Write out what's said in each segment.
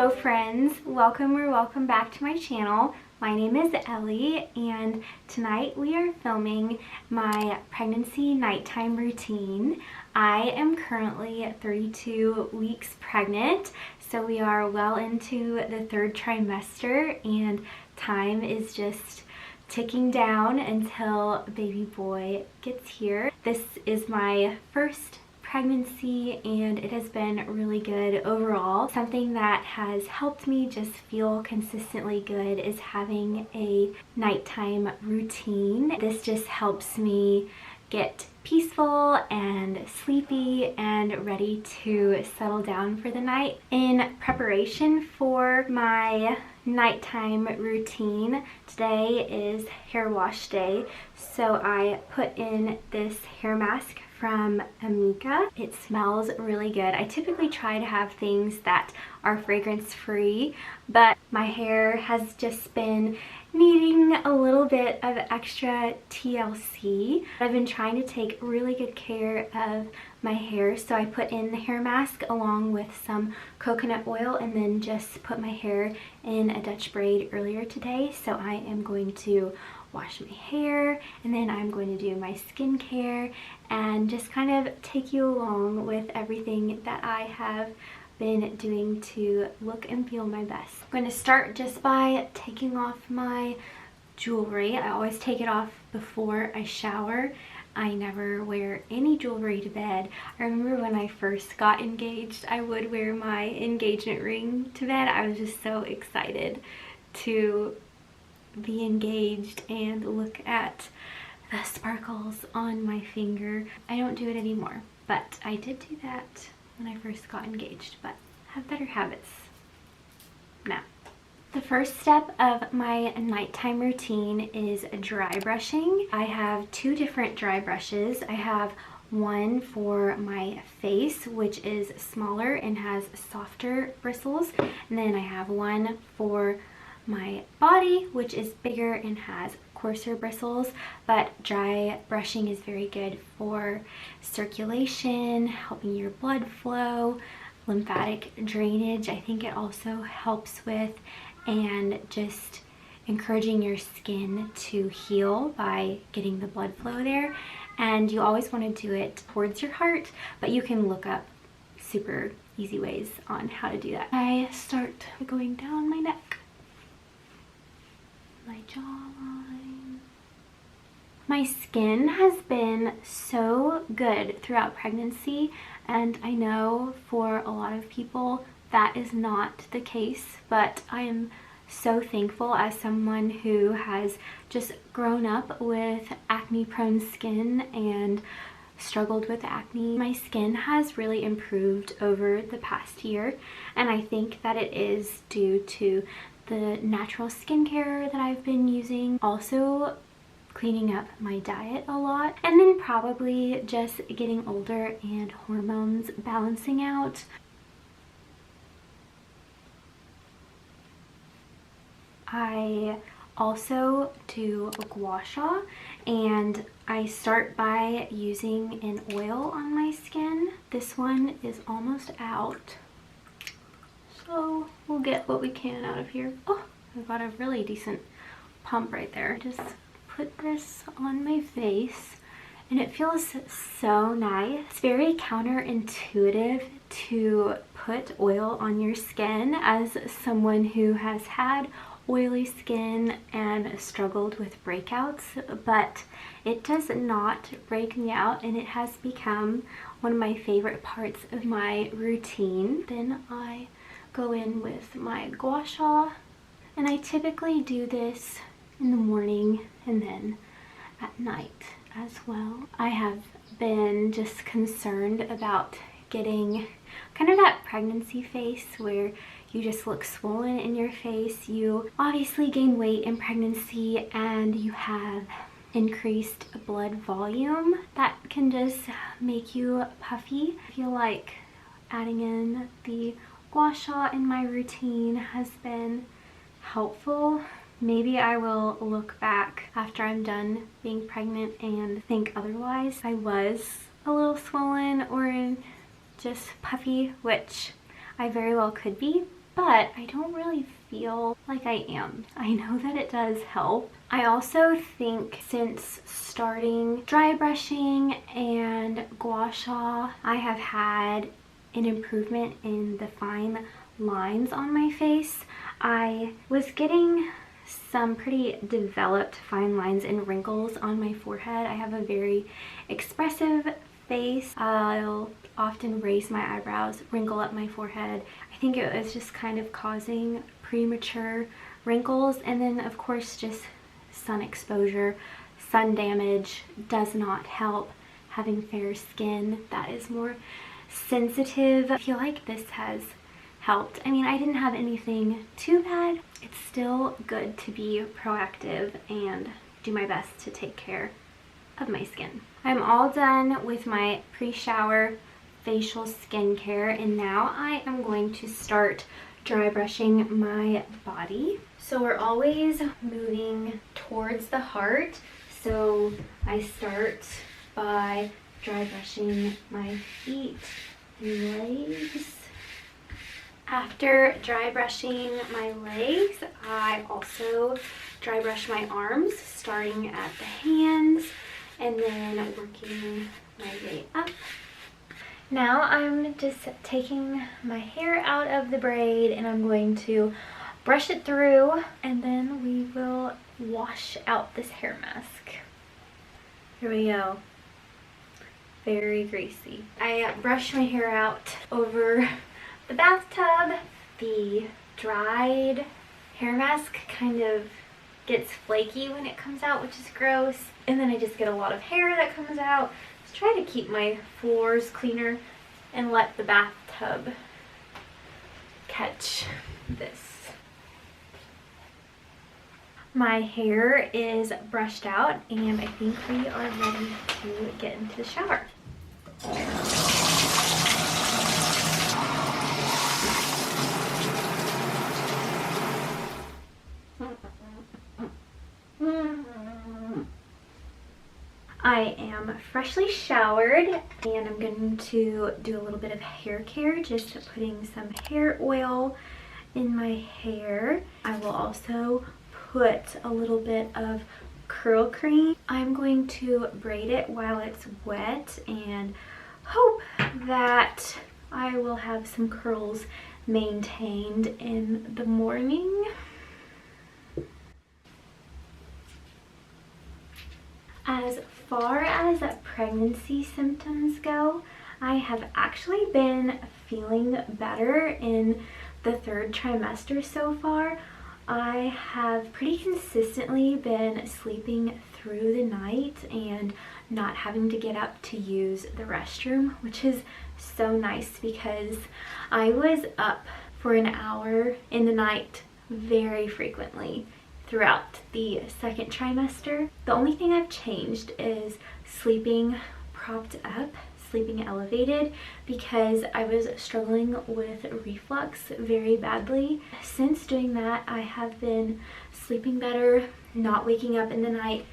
Hello friends, welcome back to my channel. My name is Ellie and tonight we are filming my pregnancy nighttime routine. I am currently 32 weeks pregnant, so we are well into the third trimester and time is just ticking down until baby boy gets here. This is my first pregnancy and it has been really good overall. Something that has helped me just feel consistently good is having a nighttime routine. This just helps me get peaceful and sleepy and ready to settle down for the night. In preparation for my nighttime routine, today is hair wash day, so I put in this hair mask from Amika. It smells really good. I typically try to have things that are fragrance free, but my hair has just been needing a little bit of extra TLC. I've been trying to take really good care of my hair, so I put in the hair mask along with some coconut oil and then just put my hair in a Dutch braid earlier today. So I am going to wash my hair and then I'm going to do my skincare and just kind of take you along with everything that I have been doing to look and feel my best. I'm going to start just by taking off my jewelry. I always take it off before I shower. I never wear any jewelry to bed. I remember when I first got engaged, I would wear my engagement ring to bed. I was just so excited to be engaged and look at the sparkles on my finger. I don't do it anymore, but I did do that when I first got engaged, but have better habits now. The first step of my nighttime routine is dry brushing. I have two different dry brushes. I have one for my face, which is smaller and has softer bristles, and then I have one for my body, which is bigger and has coarser bristles. But dry brushing is very good for circulation, helping your blood flow, lymphatic drainage. I think it also helps with, and just encouraging your skin to heal by getting the blood flow there. And you always want to do it towards your heart, but you can look up super easy ways on how to do that. I start going down my neck, my jawline. My skin has been so good throughout pregnancy, and I know for a lot of people that is not the case, but I am so thankful as someone who has just grown up with acne prone skin and struggled with acne. My skin has really improved over the past year, and I think that it is due to the natural skincare that I've been using, also cleaning up my diet a lot, and then probably just getting older and hormones balancing out. I also do gua sha, and I start by using an oil on my skin. This one is almost out, so we'll get what we can out of here. Oh, I've got a really decent pump right there. Just put this on my face and it feels so nice. It's very counterintuitive to put oil on your skin as someone who has had oily skin and struggled with breakouts, but it does not break me out and it has become one of my favorite parts of my routine. Then I go in with my gua sha, and I typically do this in the morning and then at night as well. I have been just concerned about getting kind of that pregnancy face where you just look swollen in your face. You obviously gain weight in pregnancy and you have increased blood volume that can just make you puffy. I feel like adding in the gua sha in my routine has been helpful. Maybe I will look back after I'm done being pregnant and think otherwise. I was a little swollen or just puffy, which I very well could be, but I don't really feel like I am. I know that it does help. I also think since starting dry brushing and gua sha, I have had an improvement in the fine lines on my face. I was getting some pretty developed fine lines and wrinkles on my forehead. I have a very expressive face. I'll often raise my eyebrows, wrinkle up my forehead. I think it was just kind of causing premature wrinkles, and then of course just sun exposure, sun damage does not help. Having fair skin that is more sensitive, I feel like this has helped. I mean, I didn't have anything too bad. It's still good to be proactive and do my best to take care of my skin. I'm all done with my pre-shower facial skincare, and now I am going to start dry brushing my body. So we're always moving towards the heart, so I start by dry brushing my feet and legs. After dry brushing my legs, I also dry brush my arms, starting at the hands and then working my way up. Now I'm just taking my hair out of the braid and I'm going to brush it through, and then we will wash out this hair mask. Here we go. Very greasy. I brush my hair out over the bathtub. The dried hair mask kind of gets flaky when it comes out, which is gross. And then I just get a lot of hair that comes out. Just try to keep my floors cleaner and let the bathtub catch this. My hair is brushed out and I think we are ready to get into the shower. I am freshly showered and I'm going to do a little bit of hair care, just putting some hair oil in my hair. I will also put a little bit of curl cream. I'm going to braid it while it's wet and hope that I will have some curls maintained in the morning. As far as pregnancy symptoms go, I have actually been feeling better in the 3rd trimester so far. I have pretty consistently been sleeping through the night and not having to get up to use the restroom, which is so nice because I was up for an hour in the night very frequently throughout the 2nd trimester. The only thing I've changed is sleeping propped up, sleeping elevated, because I was struggling with reflux very badly. Since doing that, I have been sleeping better, not waking up in the night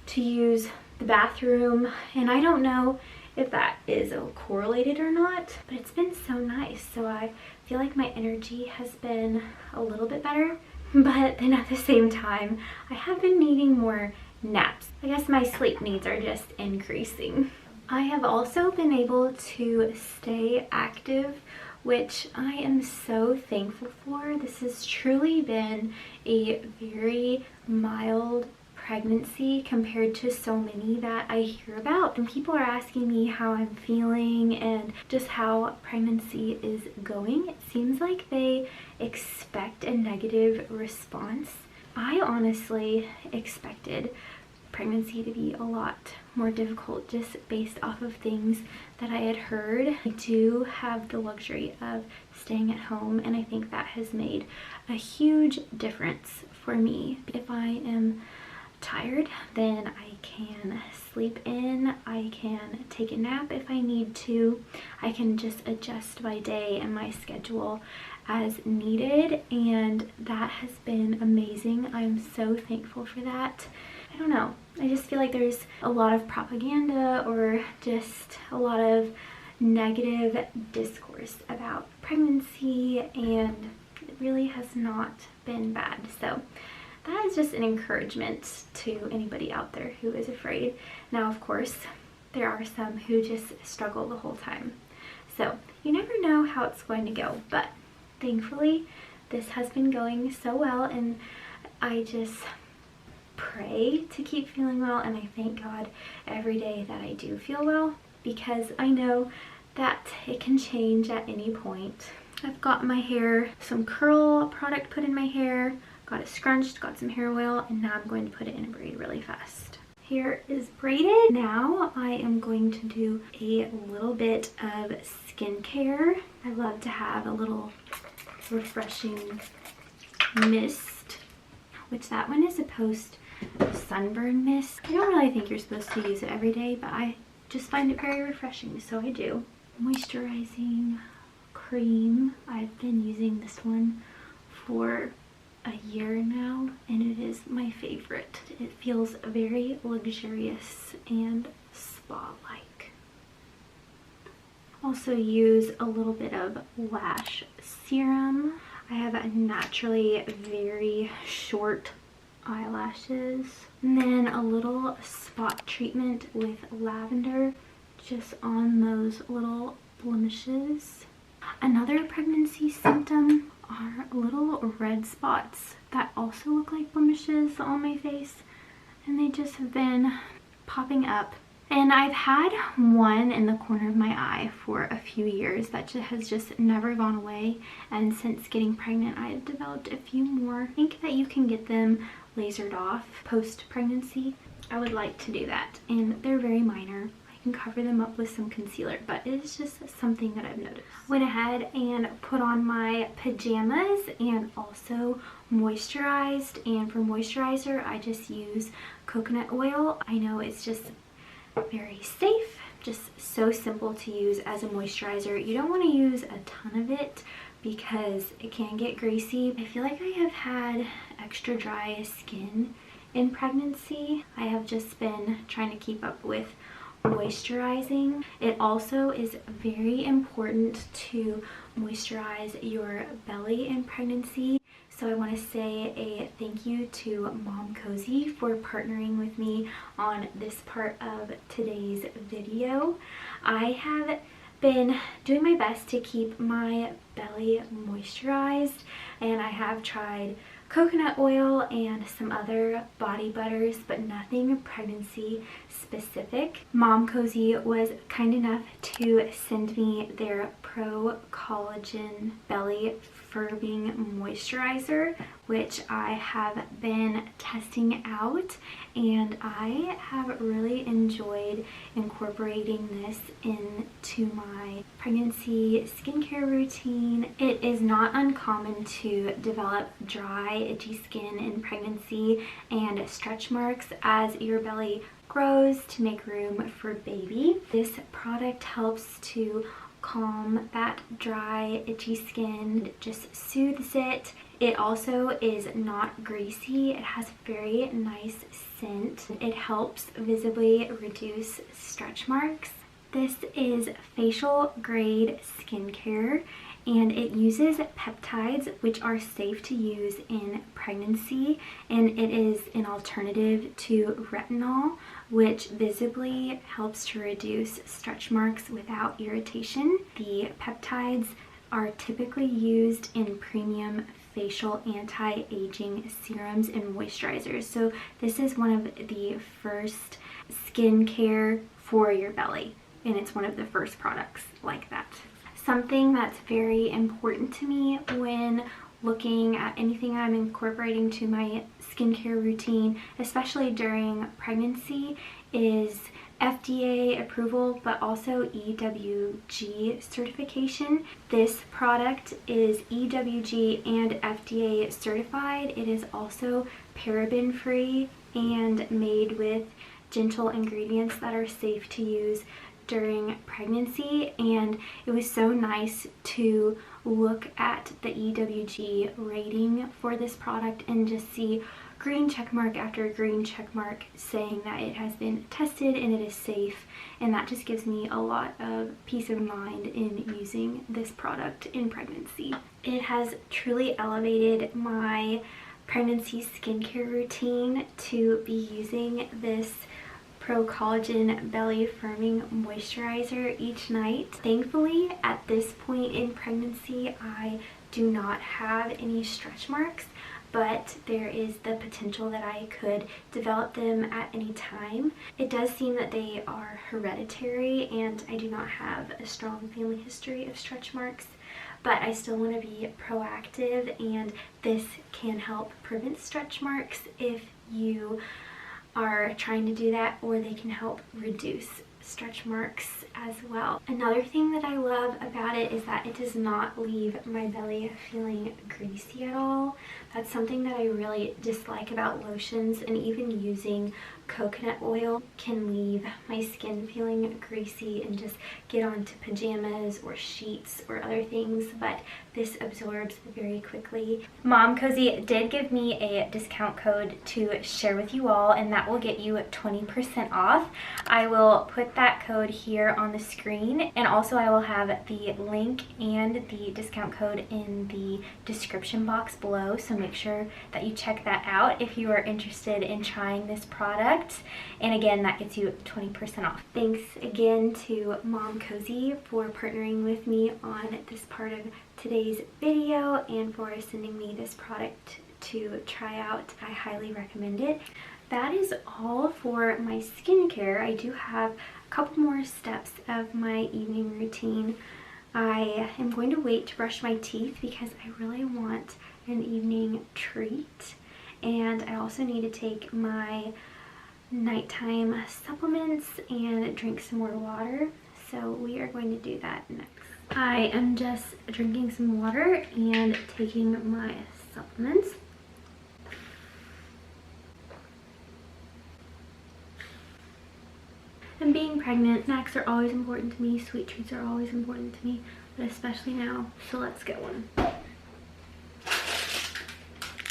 to use the bathroom, and I don't know if that is correlated or not, but it's been so nice. So I feel like my energy has been a little bit better, but then at the same time, I have been needing more naps. I guess my sleep needs are just increasing. I have also been able to stay active, which I am so thankful for. This has truly been a very mild pregnancy compared to so many that I hear about. And people are asking me how I'm feeling and just how pregnancy is going. It seems like they expect a negative response. I honestly expected pregnancy to be a lot more difficult just based off of things that I had heard. I do have the luxury of staying at home, and I think that has made a huge difference for me. If I am tired, then I can sleep in, I can take a nap if I need to, I can just adjust my day and my schedule as needed, and that has been amazing. I'm so thankful for that. I don't know, I just feel like there's a lot of propaganda or just a lot of negative discourse about pregnancy, and really has not been bad. So that is just an encouragement to anybody out there who is afraid. Now, of course, there are some who just struggle the whole time. So you never know how it's going to go, but thankfully this has been going so well, and I just pray to keep feeling well, and I thank God every day that I do feel well, because I know that it can change at any point. I've got my hair, some curl product put in my hair, got it scrunched, got some hair oil, and now I'm going to put it in a braid really fast. Hair is braided. Now I am going to do a little bit of skincare. I love to have a little refreshing mist, which that one is supposed sunburn mist. I don't really think you're supposed to use it every day, but I just find it very refreshing, so I do. Moisturizing cream. I've been using this one for a year now, and it is my favorite. It feels very luxurious and spa-like. Also use a little bit of lash serum. I have naturally very short eyelashes. And then a little spot treatment with lavender just on those little blemishes. Another pregnancy symptom are little red spots that also look like blemishes on my face, and they just have been popping up. And I've had one in the corner of my eye for a few years that has just never gone away, and since getting pregnant I have developed a few more. I think that you can get them lasered off post-pregnancy. I would like to do that, and they're very minor. I can cover them up with some concealer, but it's just something that I've noticed. Went ahead and put on my pajamas and also moisturized, and for moisturizer I just use coconut oil. I know it's just very safe, just so simple to use as a moisturizer. You don't want to use a ton of it because it can get greasy. I feel like I have had extra dry skin in pregnancy. I have just been trying to keep up with moisturizing. It also is very important to moisturize your belly in pregnancy. So I want to say a thank you to momcozy for partnering with me on this part of today's video. I have been doing my best to keep my belly moisturized, and I have tried coconut oil and some other body butters, but nothing pregnancy specific. momcozy was kind enough to send me their Pro-Collagen Belly Firming Moisturizer, which I have been testing out, and I have really enjoyed incorporating this into my pregnancy skincare routine. It is not uncommon to develop dry, itchy skin in pregnancy and stretch marks as your belly grows to make room for baby. This product helps to calm that dry, itchy skin. It just soothes it. It also is not greasy. It has very nice scent. It helps visibly reduce stretch marks. This is facial grade skincare, and it uses peptides which are safe to use in pregnancy, and it is an alternative to retinol, which visibly helps to reduce stretch marks without irritation. The peptides are typically used in premium facial anti-aging serums and moisturizers. So this is one of the first skincare for your belly, and it's one of the first products like that. Something that's very important to me when looking at anything I'm incorporating to my skincare routine, especially during pregnancy, is FDA approval, but also EWG certification. This product is EWG and FDA certified. It is also paraben free and made with gentle ingredients that are safe to use during pregnancy, and it was so nice to look at the EWG rating for this product and just see green check mark after green check mark saying that it has been tested and it is safe, and that just gives me a lot of peace of mind in using this product in pregnancy. It has truly elevated my pregnancy skincare routine to be using this Pro-Collagen Belly Firming Moisturizer each night. Thankfully, at this point in pregnancy, I do not have any stretch marks, but there is the potential that I could develop them at any time. It does seem that they are hereditary, and I do not have a strong family history of stretch marks, but I still want to be proactive, and this can help prevent stretch marks if you are trying to do that, or they can help reduce stretch marks as well. Another thing that I love about it is that it does not leave my belly feeling greasy at all. That's something that I really dislike about lotions, and even using coconut oil can leave my skin feeling greasy and just get onto pajamas or sheets or other things, but this absorbs very quickly. momcozy did give me a discount code to share with you all, and that will get you 20% off. I will put that code here on the screen, and also I will have the link and the discount code in the description box below, so make sure that you check that out if you are interested in trying this product. And again, that gets you 20% off. Thanks again to momcozy for partnering with me on this part of today's video and for sending me this product to try out. I highly recommend it. That is all for my skincare. I do have a couple more steps of my evening routine. I am going to wait to brush my teeth because I really want an evening treat, and I also need to take my nighttime supplements and drink some more water, so we are going to do that next. I am just drinking some water and taking my supplements. And being pregnant, snacks are always important to me, sweet treats are always important to me, but especially now, so let's get one.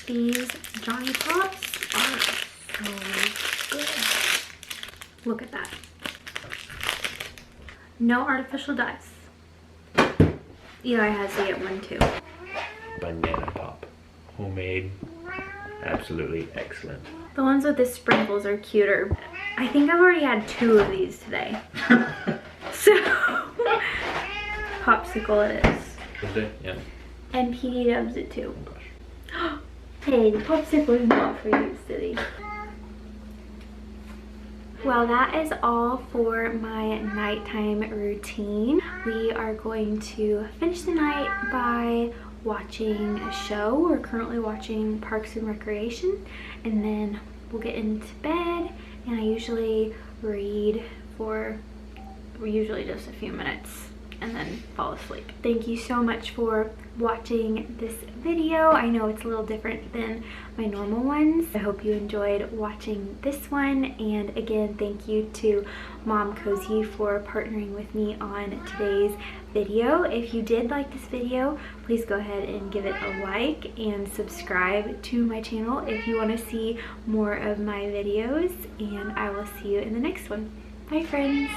These Johnny Pops are so good. Look at that. No artificial dyes. Eli has to get one too. Banana pop. Homemade. Absolutely excellent. The ones with the sprinkles are cuter. I think I've already had 2 of these today. So, popsicle it is. Is it? Yeah. And PD dubs it too. Oh gosh. Hey, the popsicle is not for you, silly. Well, that is all for my nighttime routine. We are going to finish the night by watching a show. We're currently watching Parks and Recreation, and then we'll get into bed, and I usually read for usually just a few minutes and then fall asleep. Thank you so much for watching this video. I know it's a little different than my normal ones. I hope you enjoyed watching this one, and again, thank you to momcozy for partnering with me on today's video. If you did like this video, please go ahead and give it a like and subscribe to my channel if you want to see more of my videos, and I will see you in the next one. Bye friends.